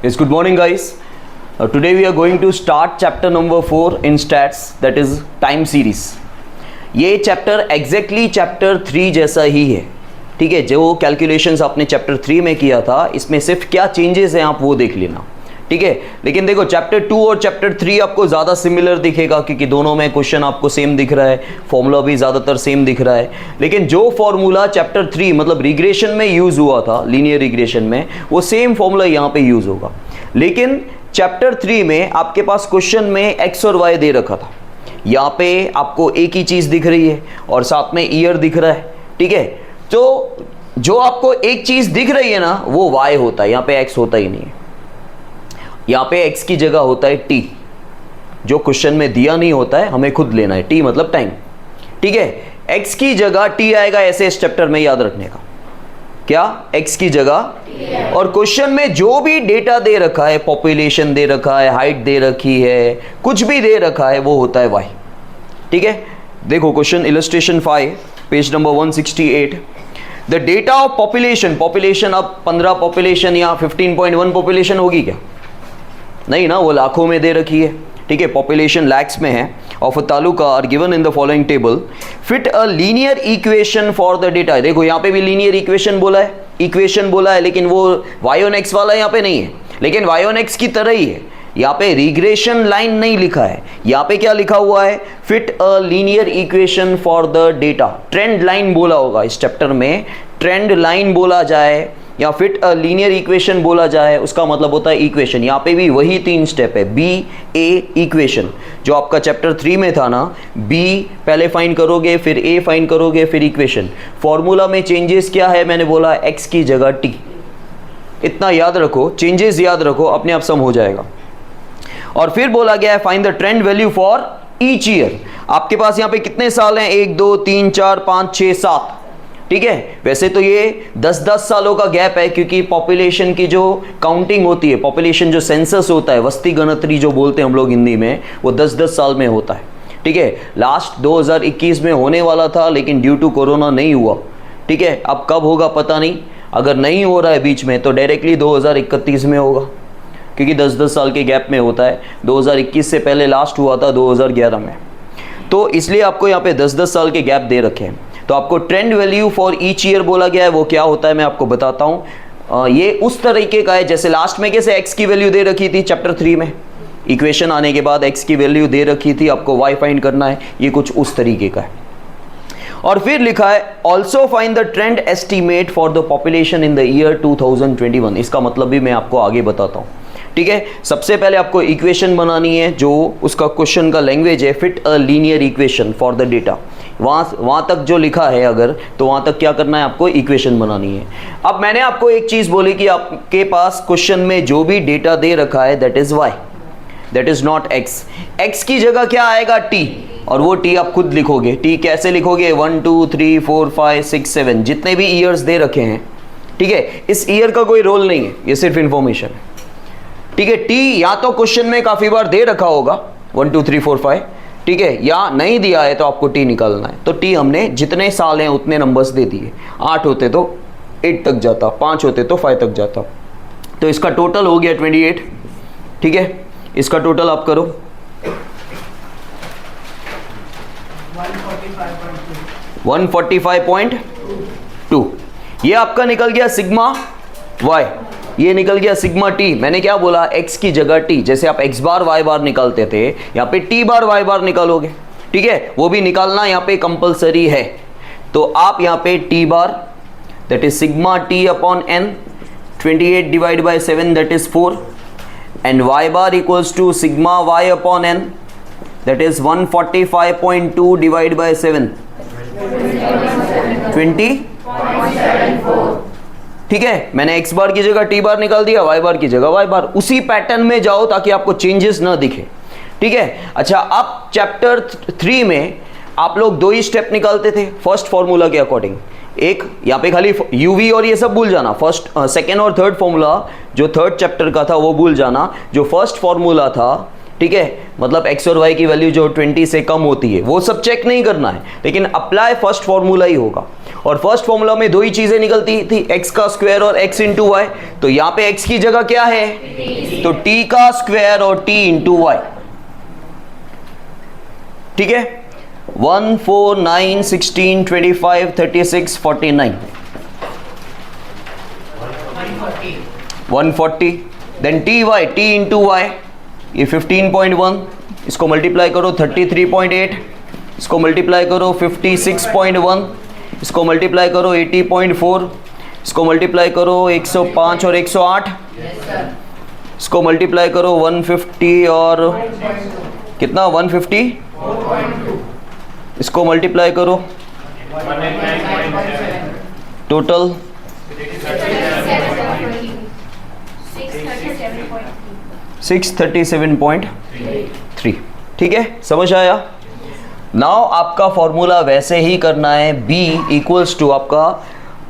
Yes, good morning guys. Today we are going to start chapter number 4 in stats, that is time series. ये chapter exactly chapter 3 जैसा ही है, ठीक है। जो calculations आपने chapter 3 में किया था, इसमें सिर्फ क्या चेंजेस हैं आप वो देख लेना, ठीक है। लेकिन देखो चैप्टर 2 और चैप्टर 3 आपको ज़्यादा सिमिलर दिखेगा क्योंकि दोनों में क्वेश्चन आपको सेम दिख रहा है, फॉर्मूला भी ज़्यादातर सेम दिख रहा है। लेकिन जो फॉर्मूला चैप्टर 3 मतलब रिग्रेशन में यूज़ हुआ था, लीनियर रिग्रेशन में, वो सेम फॉर्मूला यहाँ पे यूज़ होगा। लेकिन चैप्टर 3 में आपके पास क्वेश्चन में एक्स और वाई दे रखा था, यहाँ पे आपको एक ही चीज़ दिख रही है और साथ में ईयर दिख रहा है, ठीक है। तो जो आपको एक चीज़ दिख रही है ना वो वाई होता है, यहाँ पे एक्स होता ही नहीं है। यहाँ पे x की जगह होता है t, जो क्वेश्चन में दिया नहीं होता है, हमें खुद लेना है। t मतलब टाइम, ठीक है। x की जगह t आएगा, ऐसे इस चैप्टर में याद रखने का, क्या x की जगह। और क्वेश्चन में जो भी डेटा दे रखा है, पॉपुलेशन दे रखा है, हाइट दे रखी है, कुछ भी दे रखा है, वो होता है y, ठीक है। देखो question illustration 5 page number 168। The data of population, population अब 15 पॉपुलेशन या 15.1 पॉपुलेशन होगी क्या? नहीं ना, वो लाखों में दे रखी है, ठीक है। पॉपुलेशन लैक्स में है of a taluka are given in the following table. Fit a linear equation for the data. देखो यहाँ पे भी लीनियर इक्वेशन बोला है, इक्वेशन बोला है, लेकिन वो y on x वाला यहाँ पे नहीं है, लेकिन y on x की तरह ही है। यहाँ पे रिग्रेशन लाइन नहीं लिखा है, यहाँ पे क्या लिखा हुआ है? Fit a linear equation for the data. Trend line बोला होगा इस चैप्टर में, ट्रेंड लाइन बोला जाए या फिट अ लीनियर इक्वेशन बोला जाए, उसका मतलब होता है इक्वेशन। यहाँ पे भी वही 3 स्टेप है, बी ए इक्वेशन, जो आपका चैप्टर 3 में था ना। बी पहले फाइंड करोगे, फिर ए फाइंड करोगे, फिर इक्वेशन। फॉर्मूला में चेंजेस क्या है? मैंने बोला एक्स की जगह टी, इतना याद रखो, चेंजेस याद रखो, अपने आप सम हो जाएगा। और फिर बोला गया है find the trend value for each year. आपके पास यहाँ पे कितने साल हैं? 1 2 3 4 5 6 7, ठीक है। वैसे तो ये 10-10 सालों का गैप है, क्योंकि पॉपुलेशन की जो काउंटिंग होती है, पॉपुलेशन जो सेंसस होता है, वस्ती गणतरी जो बोलते हैं हम लोग हिंदी में, वो 10-10 साल में होता है, ठीक है। लास्ट 2021 में होने वाला था, लेकिन ड्यू टू कोरोना नहीं हुआ, ठीक है। अब कब होगा पता नहीं, अगर नहीं हो रहा है बीच में तो डायरेक्टली 2031 में होगा, क्योंकि 10-10 साल के गैप में होता है। 2021 से पहले लास्ट हुआ था 2011 में, तो इसलिए आपको यहाँ पे 10-10 साल के गैप दे रखे हैं। तो आपको trend value for each year बोला गया है, वो क्या होता है मैं आपको बताता हूँ। ये उस तरीके का है जैसे लास्ट में कैसे x की वैल्यू दे रखी थी चैप्टर 3 में, इक्वेशन आने के बाद x की वैल्यू दे रखी थी, आपको y फाइंड करना है, ये कुछ उस तरीके का है। और फिर लिखा है also find the trend estimate for the population in the year 2021। इसका मतलब भी मैं आपको आगे बताता हूँ, ठीक है। सबसे पहले आपको इक्वेशन बनानी है, जो उसका क्वेश्चन का लैंग्वेज है fit a linear equation for the data. वहाँ तक जो लिखा है अगर, तो वहाँ तक क्या करना है? आपको इक्वेशन बनानी है। अब मैंने आपको एक चीज़ बोली कि आपके पास क्वेश्चन में जो भी डेटा दे रखा है that is why, that is not x. X की जगह क्या आएगा? टी, और वो टी आप खुद लिखोगे। टी कैसे लिखोगे? 1 2 3 4 5 6 7 जितने भी ईयर्स दे रखे हैं, ठीक है। इस ईयर का कोई रोल नहीं है, ये सिर्फ इंफॉर्मेशन है, ठीक है। टी या तो क्वेश्चन में काफ़ी बार दे रखा होगा 1 2 3 4 5, ठीक है, या नहीं दिया है तो आपको टी निकालना है। तो टी हमने जितने साल हैं उतने नंबर्स दे दिए। 8 होते तो 8 तक जाता, 5 होते तो 5 तक जाता, तो इसका टोटल हो गया 28, ठीक है। इसका टोटल आप करो 145.2। ये आपका निकल गया सिग्मा वाई, ये निकल गया सिग्मा टी। मैंने क्या बोला? x की जगह t, जैसे आप x बार y बार निकालते थे, यहाँ पे t बार y बार निकालोगे, ठीक है। वो भी निकालना यहाँ पे कंपलसरी है। तो आप यहाँ पे t bar that is sigma t upon n, 28 divide by 7 that is 4, and y bar equals to sigma y upon n that is 145.2 divide by 7, 20.74, ठीक है। मैंने x बार की जगह t बार निकाल दिया, y बार की जगह y बार। उसी पैटर्न में जाओ ताकि आपको चेंजेस ना दिखे, ठीक है। अच्छा, अब चैप्टर 3 में आप लोग 2 ही स्टेप निकालते थे फर्स्ट फॉर्मूला के अकॉर्डिंग। एक यहाँ पे खाली यूवी और ये सब भूल जाना, फर्स्ट सेकेंड और थर्ड फॉर्मूला जो थर्ड चैप्टर का था वो भूल जाना। जो फर्स्ट फॉर्मूला था ठीक है, मतलब x और y की वैल्यू जो 20 से कम होती है वो सब चेक नहीं करना है, लेकिन अप्लाई फर्स्ट फॉर्मूला ही होगा। और फर्स्ट फॉर्मूला में दो ही चीजें निकलती थी, x का स्क्वायर और x इंटू वाई। तो यहाँ पे x की जगह क्या है, तो t का स्क्वायर और t इंटू वाई। ठीक है, 1 4 9 16 25 36 49 140। Then T Y, T into Y, ये 15.1, इसको मल्टीप्लाई करो 33.8, इसको मल्टीप्लाई करो 56.1, इसको मल्टीप्लाई करो 80.4, इसको मल्टीप्लाई करो 105 और 108, इसको मल्टीप्लाई करो 150 और कितना 150, इसको मल्टीप्लाई करो टोटल 637.3। ठीक है, समझ आया। नाउ आपका फॉर्मूला वैसे ही करना है, b इक्वल्स टू आपका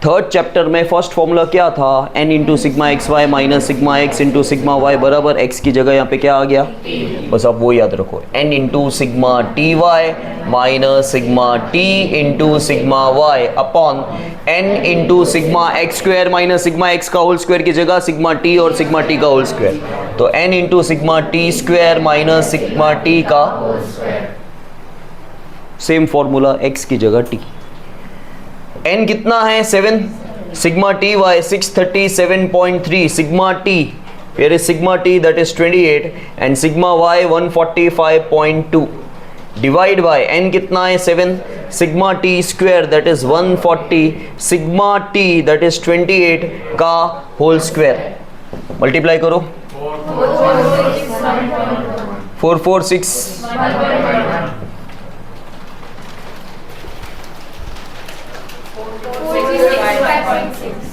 थर्ड चैप्टर में फर्स्ट फॉर्मूला क्या था, n into sigma X Y minus sigma X into sigma Y बराबर x की जगह यहाँ पे क्या आ गया, बस आप वो याद रखो, n into sigma T Y minus sigma T into sigma Y upon n into sigma X square minus sigma X का होल स्क्वायर की जगह सिग्मा टी और सिग्मा टी का होल स्क्वायर, तो n into sigma T square minus sigma T का same formula x की जगह t। n कितना है 7, sigma T Y 637.3, sigma T here is sigma t that is 28 and sigma y 145.2 divide by n कितना है 7, sigma t square that is 140 sigma t that is 28 का whole square multiply करो 446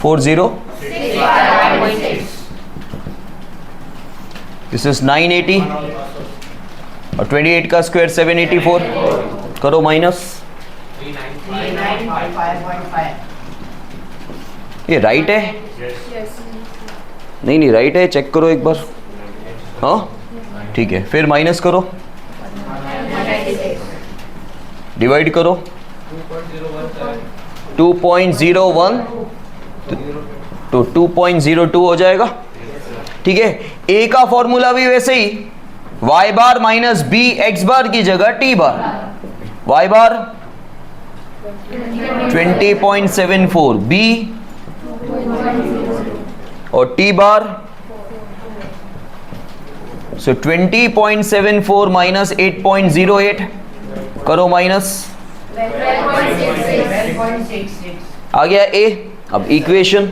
40 this is 980 और 28 का square 784 करो minus, ये right है नहीं राइट है, चेक करो एक बार। हाँ ठीक है, फिर माइनस करो, डिवाइड करो 2.01 तो 2.02 हो जाएगा। ठीक है, a का फॉर्मूला भी वैसे ही y bar minus B X bar की जगह t bar, y bar 20.74 b और t बार सो 20.74 माइनस 8.08 करो माइनस, आ गया a। अब इक्वेशन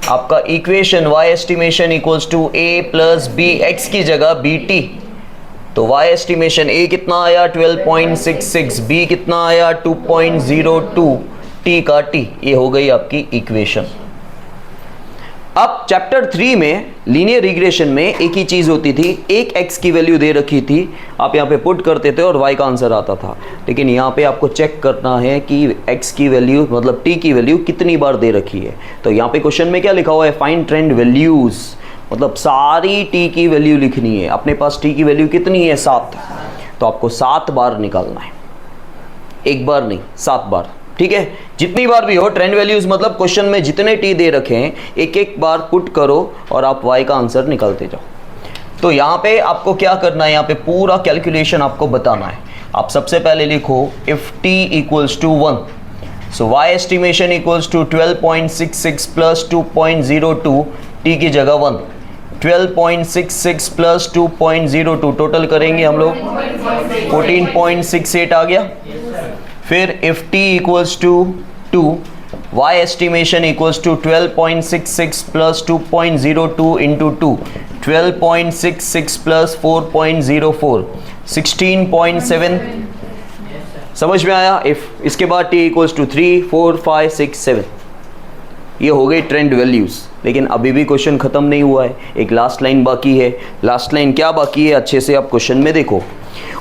आपका equation y estimation equals to a plus B X की जगह बी टी, तो y एस्टिमेशन a कितना आया 12.66, b कितना आया 2.02, t का t, ये हो गई आपकी इक्वेशन। अब चैप्टर 3 में लीनियर रिग्रेशन में एक ही चीज़ होती थी, एक x की वैल्यू दे रखी थी, आप यहाँ पे पुट करते थे और y का आंसर आता था, लेकिन यहाँ पे आपको चेक करना है कि x की वैल्यू मतलब t की वैल्यू कितनी बार दे रखी है। तो यहाँ पे क्वेश्चन में क्या लिखा हुआ है, फाइंड ट्रेंड वैल्यूज़, मतलब सारी t की वैल्यू लिखनी है। अपने पास t की वैल्यू कितनी है 7, तो आपको 7 बार निकालना है, एक बार नहीं 7 बार। ठीक है, जितनी बार भी हो ट्रेंड वैल्यूज मतलब क्वेश्चन में जितने टी दे रखे हैं एक एक बार पुट करो और आप y का आंसर निकालते जाओ। तो यहाँ पे आपको क्या करना है, यहाँ पे पूरा कैलकुलेशन आपको बताना है। आप सबसे पहले लिखो if t equals to 1, so y estimation equals to 12.66 plus 2.02, t की जगह 1, 12.66 प्लस 2.02 टोटल करेंगे हम लोग 14.68 आ गया। फिर if t equals to 2, y estimation equals to 12.66 plus 2.02 into 2, 12.66 plus 4.04 16.7, समझ में आया। इफ इसके बाद t इक्वल्स टू 3 4 5 6 7, ये हो गई ट्रेंड वैल्यूज। लेकिन अभी भी क्वेश्चन खत्म नहीं हुआ है, एक लास्ट लाइन बाकी है। लास्ट लाइन क्या बाकी है, अच्छे से आप क्वेश्चन में देखो।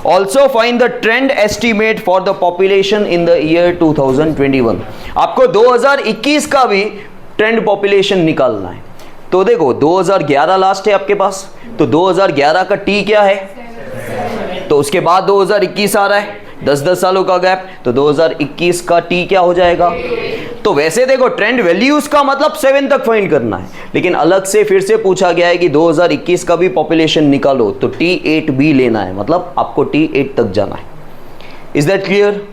Also find the trend estimate for the population in the year 2021। आपको 2021 का भी ट्रेंड पॉपुलेशन निकालना है। तो देखो 2011 लास्ट है आपके पास, तो 2011 का टी क्या है, तो उसके बाद 2021 आ रहा है, 10-10 सालों का गैप, तो 2021 का टी क्या हो जाएगा। तो वैसे देखो ट्रेंड वैल्यूज का मतलब 7 तक फाइंड करना है, लेकिन अलग से फिर से पूछा गया है कि 2021 का भी पॉपुलेशन निकालो, तो T8 भी लेना है, मतलब आपको T8 तक जाना है। Is that clear?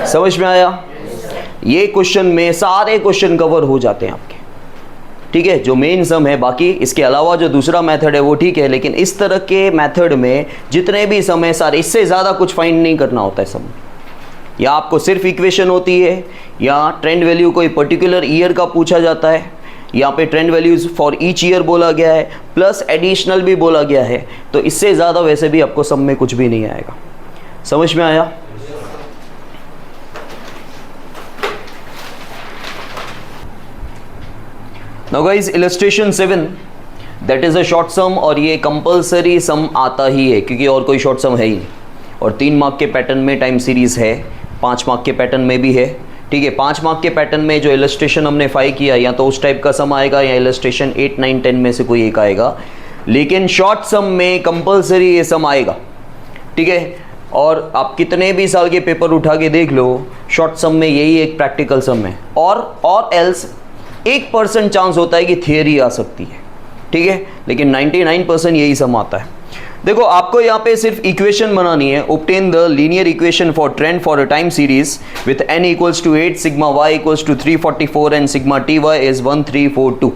समझ में आया? ये क्वेश्चन में सारे क्वेश्चन कवर हो जाते हैं आपके, ठीक है, जो मेन सम है। बाकी इसके अलावा जो दूसरा मेथड है वो ठीक है, लेकिन इस तरह के मेथड में जितने भी सम है सारे, इससे ज़्यादा कुछ फाइंड नहीं करना होता है सम। या आपको सिर्फ इक्वेशन होती है, या ट्रेंड वैल्यू कोई पर्टिकुलर ईयर का पूछा जाता है, यहाँ पे trend values for each year बोला गया है, प्लस एडिशनल भी बोला गया है, तो इससे ज़्यादा वैसे भी आपको सम में कुछ भी नहीं आएगा। समझ में आया? Now guys, illustration 7 that is a short sum, और ये कंपलसरी सम आता ही है क्योंकि और कोई शॉर्ट सम है ही नहीं, और 3 मार्क के पैटर्न में टाइम सीरीज है, 5 मार्क के पैटर्न में भी है, ठीक है। 5 मार्क के पैटर्न में जो इलस्ट्रेशन हमने 5 किया, या तो उस टाइप का सम आएगा या इलस्ट्रेशन 8, 9, 10 में से कोई एक आएगा, लेकिन शॉर्ट सम में कंपलसरी ये सम आएगा, ठीक है। और आप कितने भी साल के पेपर उठा के देख लो, शॉर्ट सम में यही एक प्रैक्टिकल सम है, और एल्स 1% चांस होता है कि थियरी आ सकती है, ठीक है, लेकिन 99% यही सम आता है। देखो आपको यहाँ पे सिर्फ इक्वेशन बनानी है, obtain the linear equation for trend for a time series with n equals to 8, sigma y equals to 344 and sigma ty is 1342।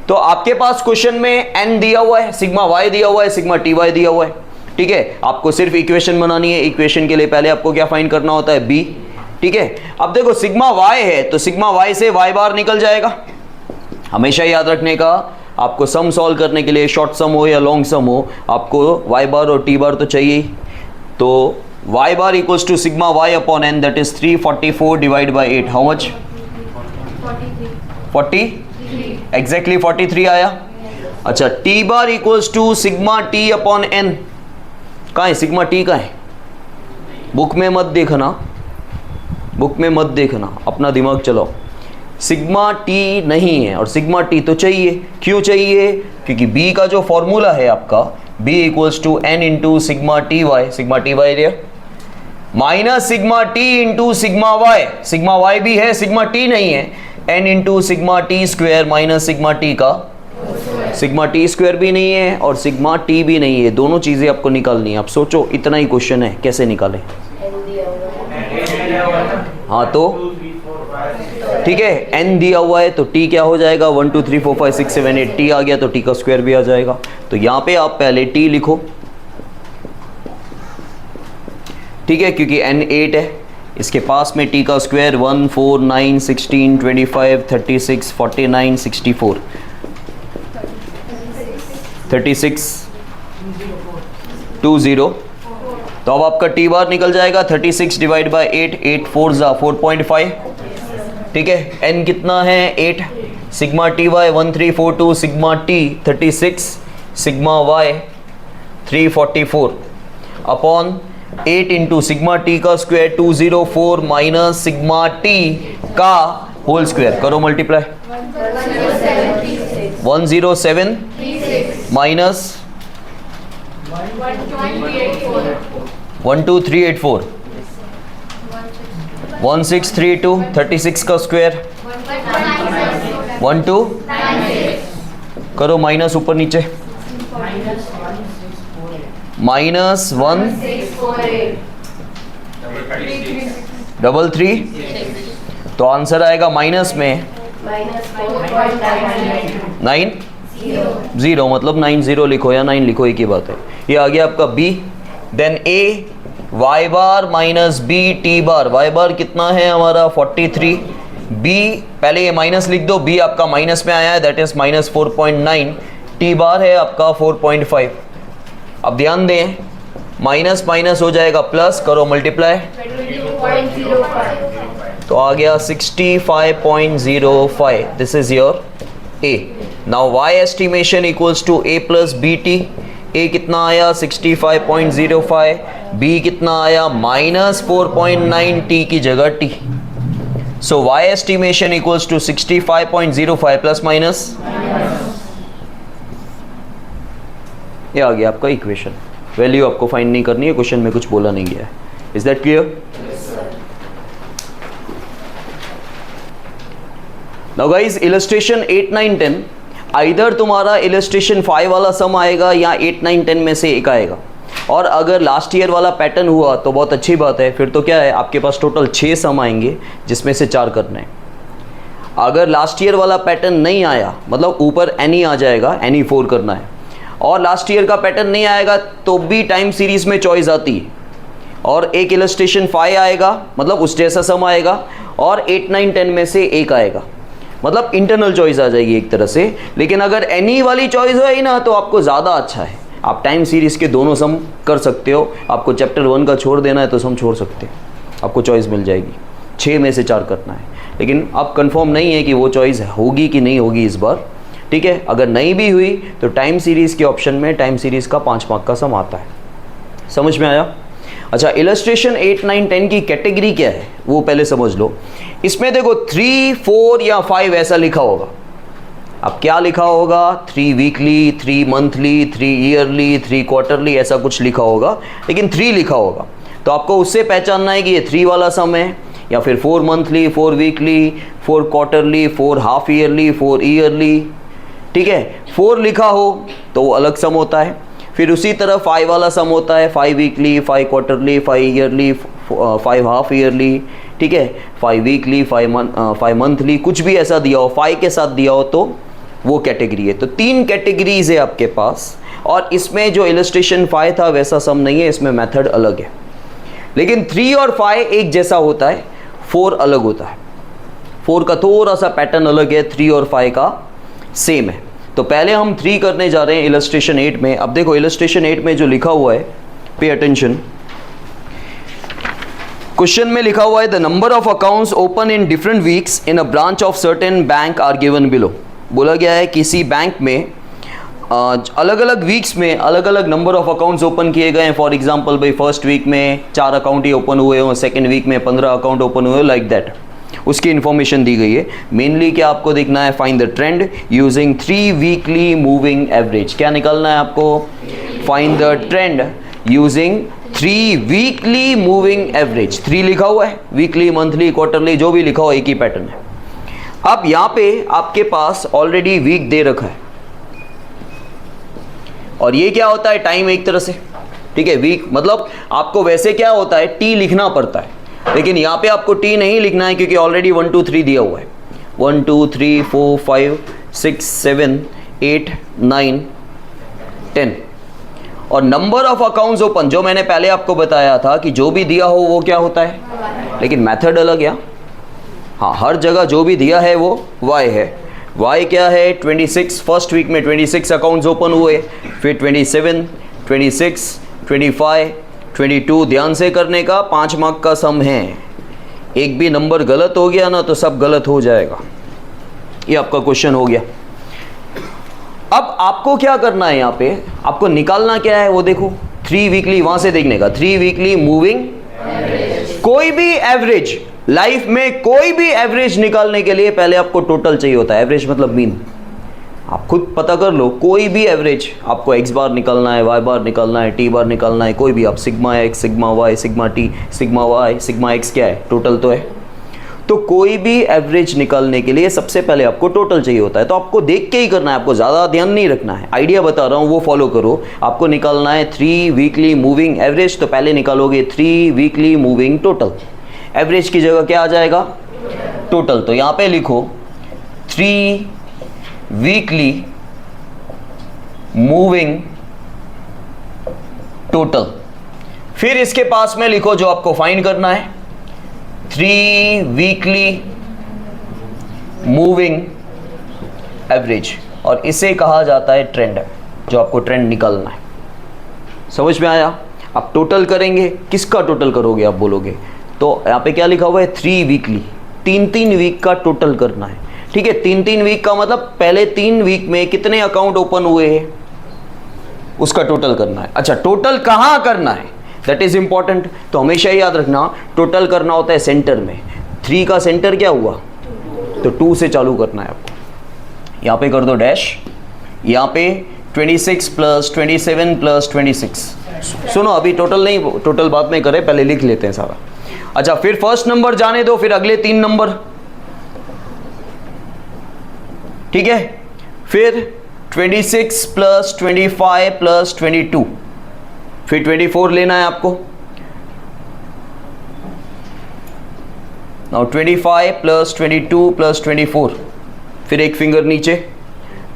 तो आपके पास क्वेश्चन में n दिया हुआ है, सिग्मा y दिया हुआ है, सिग्मा ty दिया हुआ है, ठीक है। आपको सिर्फ इक्वेशन बनानी है। इक्वेशन के लिए पहले आपको क्या फाइंड करना होता है, b, ठीक है। अब देखो सिग्मा y है, तो सिग्मा y से y बार निकल जाएगा। हमेशा याद रखने का, आपको सम सॉल्व करने के लिए, शॉर्ट सम हो या लॉन्ग सम हो, आपको y बार और t बार तो चाहिए। तो y bar equals to sigma y upon n, that is 344 divide by 8, how much, 40, exactly 43 आया। अच्छा, t bar equals to sigma t upon n, कहाँ है सिग्मा t, कहाँ है, बुक में मत देखना, बुक में मत देखना, अपना दिमाग चलाओ। सिग्मा टी नहीं है और सिग्मा टी तो चाहिए। क्यों चाहिए? क्योंकि b का जो फॉर्मूला है आपका, b equals to n into sigma T Y, sigma T Y दिया, minus sigma T into sigma Y, sigma Y भी है, सिग्मा टी नहीं है, n into sigma T square minus sigma T का, सिग्मा टी स्क्वायर भी नहीं है और सिग्मा टी भी नहीं है, दोनों चीज़ें आपको निकालनी है। आप सोचो, इतना ही क्वेश्चन है, कैसे निकालें? हाँ तो ठीक है, n दिया हुआ है तो t क्या हो जाएगा, 1 2 3 4 5 6 7 8, t आ गया तो t का स्क्वायर भी आ जाएगा। तो यहाँ पे आप पहले t लिखो, ठीक है, क्योंकि n 8 है, इसके पास में t का स्क्वायर 1 4 9 16 25 36 49 64 36 20। तो अब आपका t बार निकल जाएगा 36 डिवाइड बाई 8, 8 4 जा 4.5, ठीक है। n कितना है 8, sigma T y 1342, sigma t 36, sigma y 344 upon 8 into sigma t का स्क्वायर 204 माइनस सिग्मा t का होल स्क्वायर, करो मल्टीप्लाई, 107 माइनस 12384, 1632, 36 का स्क्वायर 12, करो माइनस ऊपर नीचे, माइनस 133, तो आंसर आएगा माइनस में 90, मतलब 90 लिखो या 9 लिखो, एक ही बात है। ये आ गया आपका b, then a y bar minus b t bar, y bar कितना है हमारा 43, b पहले ये माइनस लिख दो, b आपका माइनस में आया है, दैट इज माइनस 4.9, t बार है आपका 4.5। अब ध्यान दें, माइनस माइनस हो जाएगा प्लस, करो मल्टीप्लाई, तो आ गया 65.05, this is your a। Now y estimation equals to a plus b t, a कितना आया 65.05, b कितना आया माइनस 4.9, t की जगह t। So y estimation equals to 65.05 plus minus ये आ गया आपका इक्वेशन। वैल्यू आपको फाइंड नहीं करनी है, क्वेश्चन में कुछ बोला नहीं गया है। Is that clear? Now guys, illustration 8, 9, 10 either तुम्हारा इलस्ट्रेशन 5 वाला सम आएगा या 8, 9, 10 में से एक आएगा। और अगर लास्ट ईयर वाला पैटर्न हुआ तो बहुत अच्छी बात है, फिर तो क्या है आपके पास टोटल 6 सम आएंगे जिसमें से 4 करने हैं। अगर लास्ट ईयर वाला पैटर्न नहीं आया, मतलब ऊपर एनी आ जाएगा, एनी 4 करना है, और लास्ट ईयर का पैटर्न नहीं आएगा तो भी टाइम सीरीज में चॉइस आती है, और एक इलस्ट्रेशन 5 आएगा मतलब उस जैसा सम आएगा, और 8, 9, 10 में से एक आएगा, मतलब इंटरनल चॉइस आ जाएगी एक तरह से। लेकिन अगर एनी वाली चॉइस है ना तो आपको ज़्यादा अच्छा है, आप टाइम सीरीज़ के दोनों सम कर सकते हो। आपको चैप्टर 1 का छोड़ देना है तो सम छोड़ सकते हो, आपको चॉइस मिल जाएगी। 6 में से 4 करना है, लेकिन अब कंफर्म नहीं है कि वो चॉइस होगी कि नहीं होगी इस बार, ठीक है। अगर नहीं भी हुई तो टाइम सीरीज़ के ऑप्शन में टाइम सीरीज़ का 5 मार्क का सम आता है। समझ में आया? अच्छा, इलस्ट्रेशन 8, 9, 10 की कैटेगरी क्या है वो पहले समझ लो। इसमें देखो 3, 4 या 5 ऐसा लिखा होगा। अब क्या लिखा होगा? 3 वीकली, 3 मंथली, 3 ईयरली, 3 क्वार्टरली, ऐसा कुछ लिखा होगा, लेकिन 3 लिखा होगा। तो आपको उससे पहचानना है कि ये 3 वाला सम है, या फिर 4 monthly, 4 weekly, 4 quarterly, 4 half yearly, 4 yearly, ठीक है। 4 लिखा हो तो वो अलग सम होता है। फिर उसी तरह 5 वाला सम होता है, 5 weekly, 5 quarterly, 5 yearly, 5 half yearly, ठीक है, 5 वीकली, 5 मंथली, कुछ भी ऐसा दिया हो, 5 के साथ दिया हो तो वो कैटेगरी है। तो 3 कैटेगरीज है आपके पास, और इसमें जो इलस्ट्रेशन 5 था वैसा सम नहीं है, इसमें मेथड अलग है। लेकिन 3 और 5 एक जैसा होता है, 4 अलग होता है। 4 का थोड़ा सा पैटर्न अलग है, 3 और 5 का सेम है। तो पहले हम 3 करने जा रहे हैं इलस्ट्रेशन 8 में। अब देखो इलस्ट्रेशन 8 में जो लिखा हुआ है, पे अटेंशन, क्वेश्चन में लिखा हुआ है the number of accounts open in different weeks in a branch of certain bank are given below. बोला गया है किसी बैंक में अलग अलग वीक्स में अलग अलग नंबर ऑफ अकाउंट्स ओपन किए गए हैं। फॉर एग्जांपल भाई फर्स्ट वीक में 4 अकाउंट ही ओपन हुए हो, सेकंड वीक में 15 अकाउंट ओपन हुए, लाइक दैट। उसकी इन्फॉर्मेशन दी गई है। मेनली क्या आपको देखना है? Find the trend using 3 weekly moving average. क्या निकालना है आपको? Find the trend using 3 weekly moving average. 3 लिखा हुआ है, वीकली, मंथली, क्वार्टरली, जो भी लिखा हो एक ही पैटर्न है। अब यहां पे आपके पास ऑलरेडी वीक दे रखा है, और ये क्या होता है? टाइम एक तरह से, ठीक है। वीक मतलब आपको वैसे क्या होता है, टी लिखना पड़ता है, लेकिन यहाँ पे आपको टी नहीं लिखना है क्योंकि ऑलरेडी 1, 2, 3 दिया हुआ है। 1, 2, 3, 4, 5, 6, 7, 8, 9, 10। और नंबर ऑफ अकाउंट्स ओपन, जो मैंने पहले आपको बताया था कि जो भी दिया हो वो क्या होता है, लेकिन मेथड अलग है। हाँ, हर जगह जो भी दिया है वो y है। y क्या है? 26। फर्स्ट वीक में 26 अकाउंट्स ओपन हुए, फिर 27, 26, 25, 22। ध्यान से करने का, 5 मार्क का सम है। एक भी नंबर गलत हो गया ना तो सब गलत हो जाएगा। ये आपका क्वेश्चन हो गया। अब आपको क्या करना है? यहाँ पे आपको निकालना क्या है वो देखो। 3 वीकली वहां से देखने का, 3 वीकली मूविंग एवरेज। कोई भी एवरेज लाइफ में, कोई भी एवरेज निकालने के लिए पहले आपको टोटल चाहिए होता है। एवरेज मतलब मीन, आप खुद पता कर लो। कोई भी एवरेज आपको x बार निकालना है, y बार निकालना है, t बार निकालना है, कोई भी आप sigma x, sigma y, sigma t, sigma y, sigma x क्या है? टोटल तो है। तो कोई भी एवरेज निकालने के लिए सबसे पहले आपको टोटल चाहिए होता है। तो आपको देख के ही करना है, आपको ज़्यादा ध्यान नहीं रखना है। आइडिया बता रहा हूँ वो फॉलो करो। आपको निकालना है 3 वीकली मूविंग एवरेज, तो पहले निकालोगे 3 वीकली मूविंग टोटल। एवरेज की जगह क्या आ जाएगा? टोटल। तो यहाँ पे लिखो 3 वीकली मूविंग टोटल। फिर इसके पास में लिखो जो आपको फाइंड करना है, 3 वीकली मूविंग एवरेज, और इसे कहा जाता है ट्रेंड, जो आपको ट्रेंड निकालना है। समझ में आया? आप टोटल करेंगे, किसका टोटल करोगे आप बोलोगे? तो यहाँ पे क्या लिखा हुआ है? 3 वीकली, 3 वीक का टोटल करना है, ठीक है। 3 वीक का मतलब पहले 3 वीक में कितने अकाउंट ओपन हुए हैं उसका टोटल करना है। अच्छा, टोटल कहाँ करना है, दैट इज इंपॉर्टेंट। तो हमेशा याद रखना, टोटल करना होता है सेंटर में। 3 का सेंटर क्या हुआ? तो 2 से चालू करना है आपको। यहाँ पे कर दो डैश, यहाँ पे 26 प्लस 27 प्लस 26। सुनो अभी टोटल नहीं, टोटल बाद में करें, पहले लिख लेते हैं सारा। अच्छा फिर फर्स्ट नंबर जाने दो, फिर अगले 3 नंबर, ठीक है। फिर 26 प्लस 25 प्लस 22, फिर 24 लेना है आपको। नाउ 25 प्लस 22 प्लस 24, फिर एक फिंगर नीचे,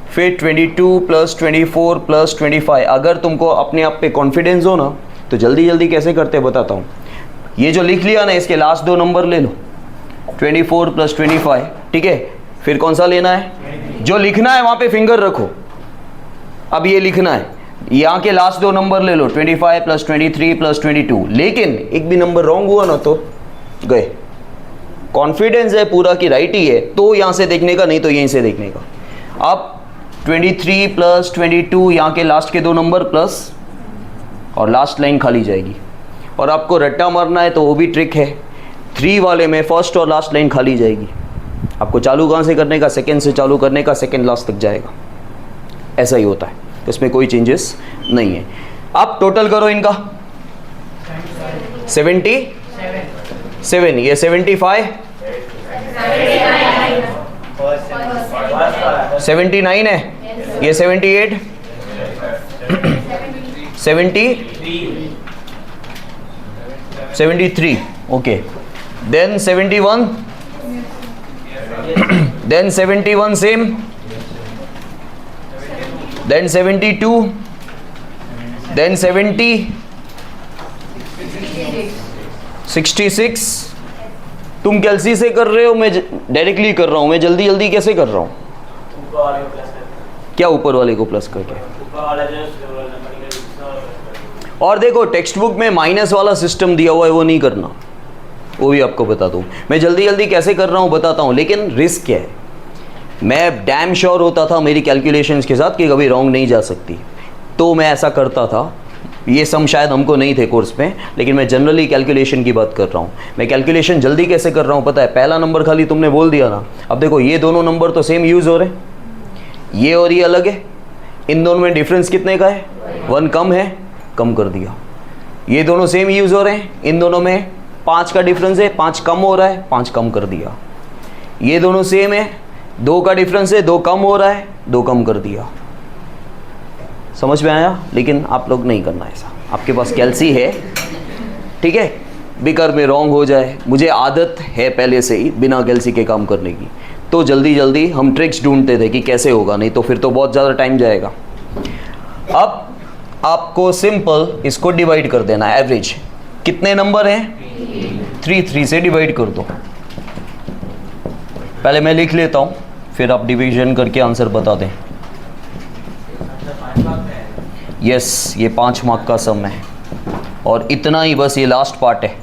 फिर 22 प्लस 24 प्लस 25। अगर तुमको अपने आप पे कॉन्फिडेंस हो ना तो जल्दी जल्दी कैसे करते बताता हूँ। ये जो लिख लिया ना इसके लास्ट 2 नंबर ले लो, 24 प्लस 25, ठीक है। फिर कौन सा लेना है, जो लिखना है वहाँ पे फिंगर रखो। अब ये लिखना है, यहाँ के लास्ट 2 नंबर ले लो, 25 प्लस 23 प्लस 22। लेकिन एक भी नंबर रॉन्ग हुआ ना तो गए। कॉन्फिडेंस है पूरा कि राइट ही है तो यहाँ से देखने का, नहीं तो यहीं से देखने का। अब 23 प्लस 22, यहाँ के लास्ट के 2 नंबर प्लस, और लास्ट लाइन खाली जाएगी। और आपको रट्टा मारना है तो वो भी ट्रिक है, 3 वाले में फर्स्ट और लास्ट लाइन खाली जाएगी। आपको चालू कहाँ से करने का, सेकंड से चालू करने का, सेकंड लास्ट तक जाएगा। ऐसा ही होता है, इसमें कोई चेंजेस नहीं है। आप टोटल करो इनका, 77, ये 75, 79 है, ये 78, 73, okay. Then 71, then 71 same, then 72, then 70, 66। तुम कैलसी से कर रहे हो, मैं डायरेक्टली कर रहा हूँ। मैं जल्दी जल्दी कैसे कर रहा हूँ, क्या ऊपर वाले को प्लस करके। और देखो टेक्स्ट बुक में माइनस वाला सिस्टम दिया हुआ है, वो नहीं करना, वो भी आपको बता दूँ। मैं जल्दी जल्दी कैसे कर रहा हूँ बताता हूँ, लेकिन रिस्क क्या है। मैं डैम श्योर होता था मेरी कैलकुलेशंस के साथ कि कभी रॉन्ग नहीं जा सकती, तो मैं ऐसा करता था। ये सम शायद हमको नहीं थे कोर्स में, लेकिन मैं जनरली कैलकुलेशन की बात कर रहा हूँ। मैं कैलकुलेशन जल्दी कैसे कर रहा हूँ पता है, पहला नंबर खाली तुमने बोल दिया ना। अब देखो ये दोनों नंबर तो सेम यूज़ हो रहे हैं, ये और ये अलग है। इन दोनों में डिफरेंस कितने का है, 1 कम है, कम कर दिया। ये दोनों सेम यूज़ हो रहे हैं, इन दोनों में 5 का डिफरेंस है, 5 कम हो रहा है, 5 कम कर दिया। ये दोनों सेम है, 2 का डिफरेंस है, 2 कम हो रहा है, 2 कम कर दिया। समझ में आया। लेकिन आप लोग नहीं करना ऐसा, आपके पास कैलसी है, ठीक है। बेकार में रॉन्ग हो जाए, मुझे आदत है पहले से ही बिना कैलसी के काम करने की, तो जल्दी जल्दी हम ट्रिक्स ढूंढते थे कि कैसे होगा, नहीं तो फिर तो बहुत ज़्यादा टाइम जाएगा। अब आपको सिंपल इसको डिवाइड कर देना है। एवरेज कितने नंबर हैं, 3 से डिवाइड कर दो। पहले मैं लिख लेता हूँ, फिर आप डिवीजन करके आंसर बता दें। यस, ये 5 मार्क का सम है, और इतना ही बस, ये लास्ट पार्ट है।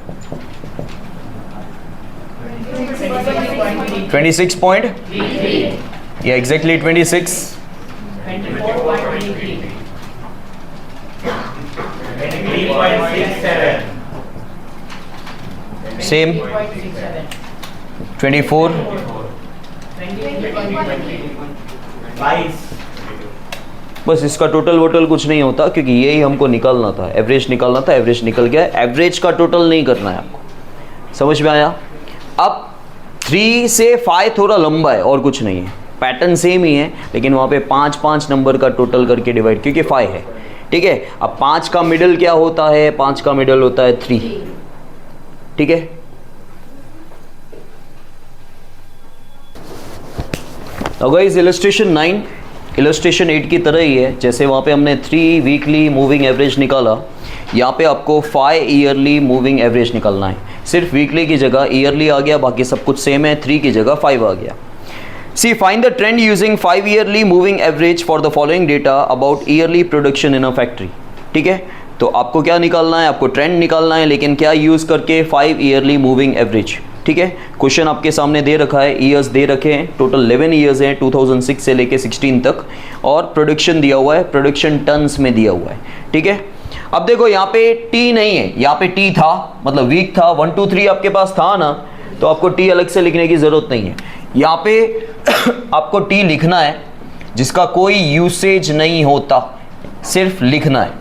26 पॉइंट, ये एग्जैक्टली 26, सेम 24, बस इसका टोटल वोटल कुछ नहीं होता, क्योंकि यही हमको निकालना था, एवरेज निकालना था। एवरेज निकल गया, एवरेज का टोटल नहीं करना है आपको। समझ में आया। अब 3 से 5 थोड़ा लंबा है और कुछ नहीं है, पैटर्न सेम ही है, लेकिन वहाँ पे 5 नंबर का टोटल करके डिवाइड, क्योंकि 5 है, ठीक है। अब 5 का मिडल क्या होता है, 5 का मिडल होता है 3, ठीक है। अब गाइस इलस्ट्रेशन 9 इलस्ट्रेशन 8 की तरह ही है। जैसे वहाँ पे हमने 3 वीकली मूविंग एवरेज निकाला, यहाँ पे आपको 5 ईयरली मूविंग एवरेज निकालना है। सिर्फ वीकली की जगह ईयरली आ गया, बाकी सब कुछ सेम है। 3 की जगह 5 आ गया। C find the trend using 5 yearly moving average for the following data about yearly production in a factory. ठीक है, तो आपको क्या निकालना है, आपको ट्रेंड निकालना है, लेकिन क्या यूज़ करके 5 ईयरली मूविंग एवरेज। ठीक है, क्वेश्चन आपके सामने दे रखा है, ईयर्स दे रखे हैं, टोटल 11 ईयर्स हैं 2006 से लेके 16 तक, और प्रोडक्शन दिया हुआ है, प्रोडक्शन टन्स में दिया हुआ है। ठीक है, अब देखो यहाँ पे टी नहीं है, यहाँ पे टी था, मतलब वीक था, 1 2 3 आपके पास था ना, तो आपको टी अलग से लिखने की ज़रूरत नहीं है। यहाँ पे आपको टी लिखना है, जिसका कोई यूसेज नहीं होता, सिर्फ लिखना है,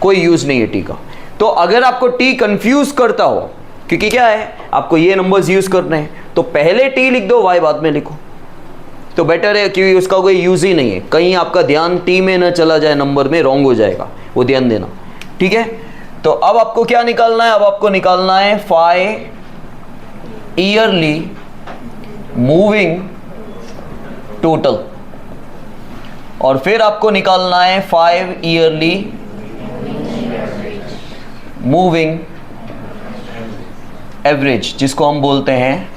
कोई यूज नहीं है टी का। तो अगर आपको टी कंफ्यूज करता हो, क्योंकि क्या है आपको ये नंबर्स यूज करने हैं, तो पहले टी लिख दो, वाई बाद में लिखो, तो बेटर है, क्योंकि उसका कोई यूज ही नहीं है। कहीं आपका ध्यान टी में न चला जाए, नंबर में रॉन्ग हो जाएगा, वो ध्यान देना, ठीक है। तो अब आपको क्या निकालना है, अब आपको निकालना है 5 ईयरली मूविंग टोटल, और फिर आपको निकालना है 5 ईयरली मूविंग एवरेज, जिसको हम बोलते हैं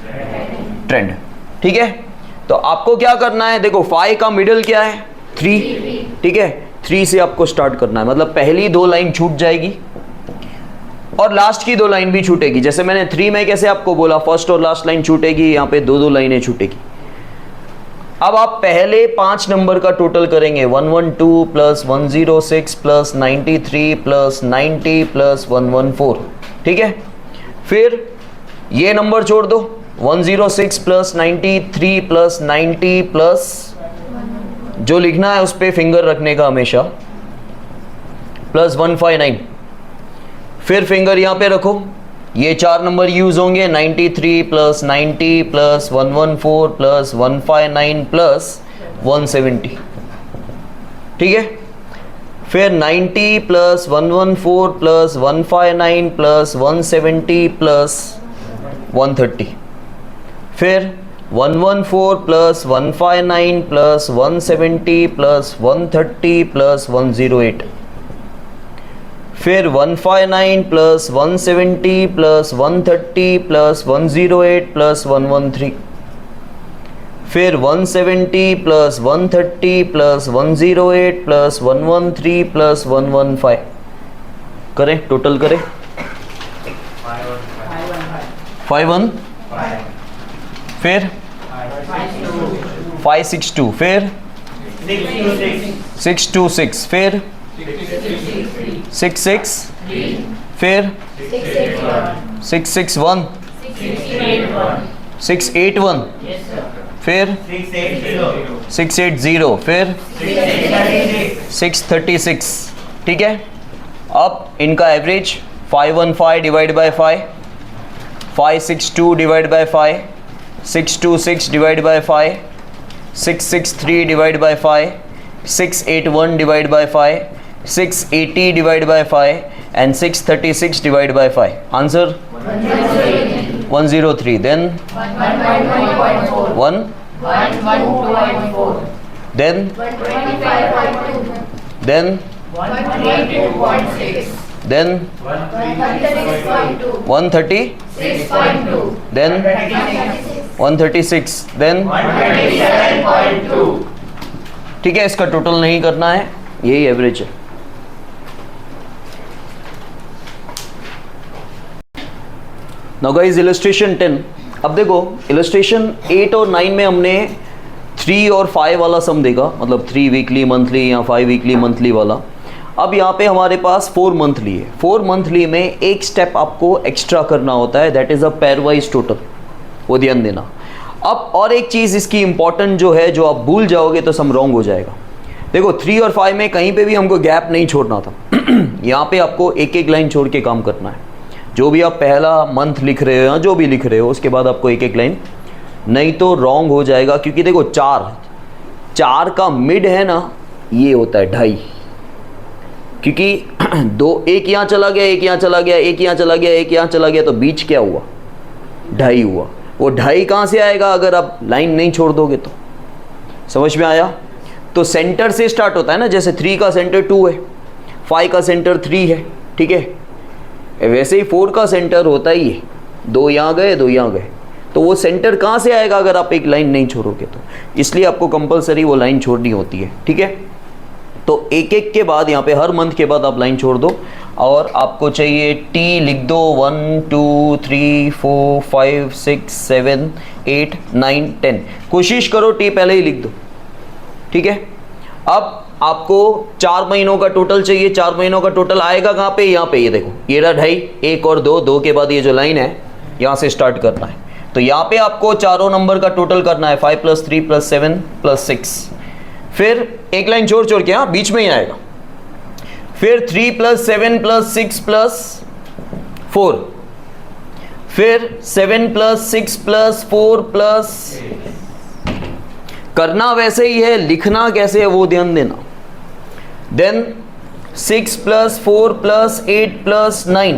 ट्रेंड, ठीक है। तो आपको क्या करना है, देखो 5 का मिडिल क्या है 3, ठीक है, 3 से आपको स्टार्ट करना है, मतलब पहली 2 लाइन छूट जाएगी और लास्ट की 2 लाइन भी छूटेगी। जैसे मैंने 3 में कैसे आपको बोला, फर्स्ट और लास्ट लाइन छूटेगी, यहाँ पे 2 लाइनें छूटेगी। अब आप पहले 5 नंबर का टोटल करेंगे, 112 प्लस 106 प्लस 93 प्लस 90 प्लस 114, ठीक है। फिर ये नंबर छोड़ दो, 106 प्लस 93 प्लस 90 प्लस जो लिखना है उस पर फिंगर रखने का हमेशा, प्लस 159, फिर फिंगर यहाँ पे रखो, ये 4 नंबर यूज होंगे, 93 प्लस 90 प्लस 114 प्लस 159 प्लस 170, ठीक है। फिर 90 प्लस 114 प्लस 159 प्लस 170 प्लस 130, फिर 114 प्लस 159 प्लस 170 प्लस 130 प्लस 108, फिर 159 प्लस 170 प्लस 130 प्लस 108 प्लस 113, फिर 170 प्लस 130 प्लस 108 प्लस 113 प्लस 115, करें टोटल करें, 515, फिर 562, फिर 626, फिर 66, फिर 661, 681, फिर 680, फिर 636, ठीक है। अब इनका average 515 divide by 5, 562 divide by 5, 626 divide by 5, 663 divide by 5, 681 divide by 5, 680 divide by 5 and 636 divided by 5. Answer 103. Then 1 then 125.2 then 132.6 then 136.2 130 6.2 then 136 then 127.2 ठीक है, इसका टोटल नहीं करना है, यही एवरेज है। Now guys illustration 10। अब देखो इलस्ट्रेशन 8 और 9 में हमने 3 और 5 वाला सम देखा, मतलब 3 वीकली मंथली या 5 वीकली मंथली वाला। अब यहाँ पे हमारे पास 4 मंथली है। 4 मंथली में एक स्टेप आपको एक्स्ट्रा करना होता है, that is a pair wise total, वो ध्यान देना। अब और एक चीज़ इसकी इंपॉर्टेंट जो है, जो आप भूल जाओगे तो सम रॉन्ग हो जाएगा। देखो 3 और 5 में कहीं पे भी हमको गैप नहीं छोड़ना था। यहाँ पे आपको एक एक लाइन छोड़ के काम करना है। जो भी आप पहला मंथ लिख रहे हो या जो भी लिख रहे हो उसके बाद आपको एक एक लाइन, नहीं तो रॉन्ग हो जाएगा। क्योंकि देखो 4 का मिड है ना, ये होता है 2.5, क्योंकि दो, एक यहाँ चला गया, एक यहाँ चला गया, एक यहाँ चला गया, एक यहाँ चला गया, तो बीच क्या हुआ, 2.5 हुआ। वो 2.5 कहाँ से आएगा अगर आप लाइन नहीं छोड़ दोगे तो? समझ में आया? तो सेंटर से स्टार्ट होता है ना, जैसे 3 का सेंटर 2 है, 5 का सेंटर 3 है, ठीक है। वैसे ही 4 का सेंटर होता ही है, 2 यहाँ गए 2 यहाँ गए, तो वो सेंटर कहाँ से आएगा अगर आप एक लाइन नहीं छोड़ोगे तो? इसलिए आपको कंपलसरी वो लाइन छोड़नी होती है, ठीक है। तो एक एक के बाद यहाँ पे हर मंथ के बाद आप लाइन छोड़ दो, और आपको चाहिए टी लिख दो 1 2 3 4 5 6 7 8 9 10। कोशिश करो टी पहले ही लिख दो, ठीक है। अब आपको 4 महीनों का टोटल चाहिए। 4 महीनों का टोटल आएगा कहाँ पे? यहाँ पे, ये देखो, ये रहा 2.5, 1 और 2, 2 के बाद ये जो लाइन है यहाँ से स्टार्ट करना है। तो यहाँ पे आपको चारों नंबर का टोटल करना है 5 + 3 + 7 + 6। फिर एक लाइन छोड़ छोड़ के, हाँ बीच में ही आएगा। फिर 3 + 7 + 6 + 4, फिर 7 + 6 + 4 + करना वैसे ही है, लिखना कैसे है वो ध्यान देना। देन 6 + 4 + 8 + 9,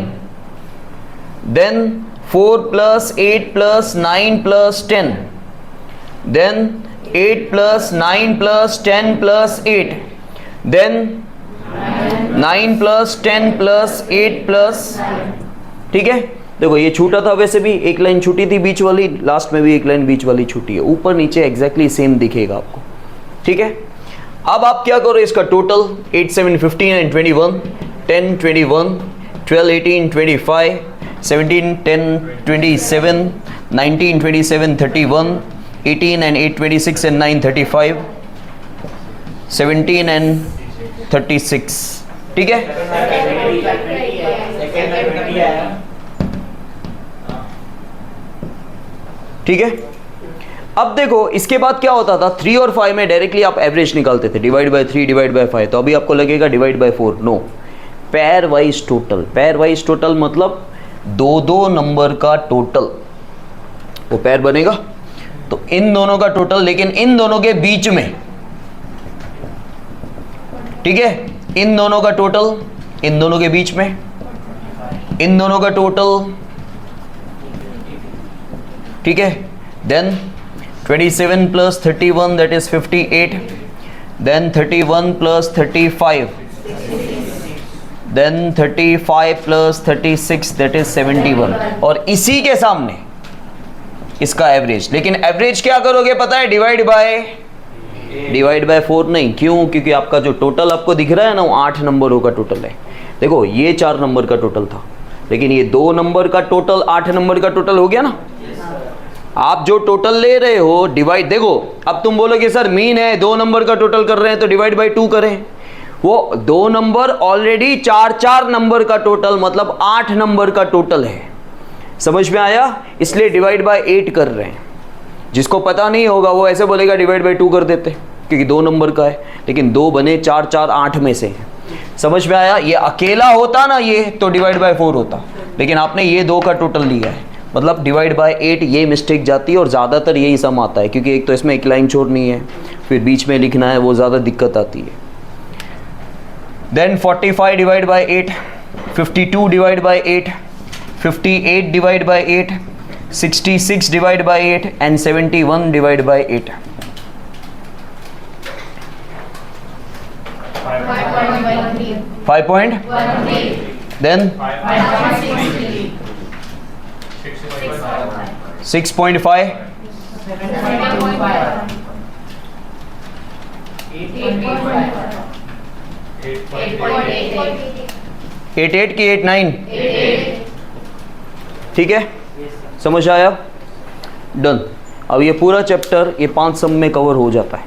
देन 4 + 8 + 9 + 10, देन 8 + 9 + 10 + 8, देन 9 + 10 + 8 +, ठीक है। देखो ये छूटा था, वैसे भी एक लाइन छूटी थी बीच वाली, लास्ट में भी एक लाइन बीच वाली छूटी है, ऊपर नीचे एग्जैक्टली सेम दिखेगा आपको, ठीक है। अब आप क्या करो, इसका total 8 7 15 and 21, 10 21, 12 18 25, 17 10 27, 19 27 31, 18 and 8 26 and 9 35, 17 and 36, ठीक है। ठीक है। अब देखो इसके बाद क्या होता था, 3 और 5 में डायरेक्टली आप एवरेज निकालते थे, डिवाइड बाय 3 डिवाइड बाय 5। तो अभी आपको लगेगा divide by 4, no, pairwise total. Pairwise total मतलब 2-2 नंबर का टोटल, वो पेयर बनेगा। तो इन दोनों का टोटल, लेकिन इन दोनों के बीच में, ठीक है, इन दोनों का टोटल, इन दोनों के बीच में, इन दोनों का टोटल, ठीक है। Then 27 + 31 that is 58, then 31 + 35, then 35 + 36 that is 71, और इसी के सामने इसका एवरेज। लेकिन एवरेज क्या करोगे पता है, डिवाइड बाय 4 नहीं, क्यों? क्योंकि आपका जो टोटल आपको दिख रहा है ना, वो 8 नंबरों का टोटल है। देखो ये 4 नंबर का टोटल था, लेकिन ये 2 नंबर का टोटल 8 नंबर का टोटल हो गया ना। आप जो टोटल ले रहे हो डिवाइड, देखो अब तुम बोलोगे सर मीन है 2 नंबर का टोटल कर रहे हैं तो डिवाइड बाय 2 करें। वो 2 नंबर ऑलरेडी 4 नंबर का टोटल, मतलब 8 नंबर का टोटल है। समझ में आया? इसलिए डिवाइड बाय 8 कर रहे हैं। जिसको पता नहीं होगा वो ऐसे बोलेगा डिवाइड बाय 2 कर देते, क्योंकि 2 नंबर का है, लेकिन 2 बने 4 4 8 में से। समझ में आया? ये अकेला होता ना ये तो डिवाइड बाय 4 होता, लेकिन आपने ये 2 का टोटल लिया है, मतलब डिवाइड बाय 8, ये मिस्टेक जाती है। और ज़्यादातर यही सम आता है, क्योंकि एक तो इसमें एक लाइन छोड़नी है, फिर बीच में लिखना है, वो ज़्यादा दिक्कत आती है। Then 45 divide by 8, 52 divide by 8, 58 divide by 8, 66 divide by 8 and 71 divide by 8। 5.13, then 6.5, 8 की 8 9, ठीक है। समझ आया? डन। अब ये पूरा चैप्टर ये 5 सम में कवर हो जाता है।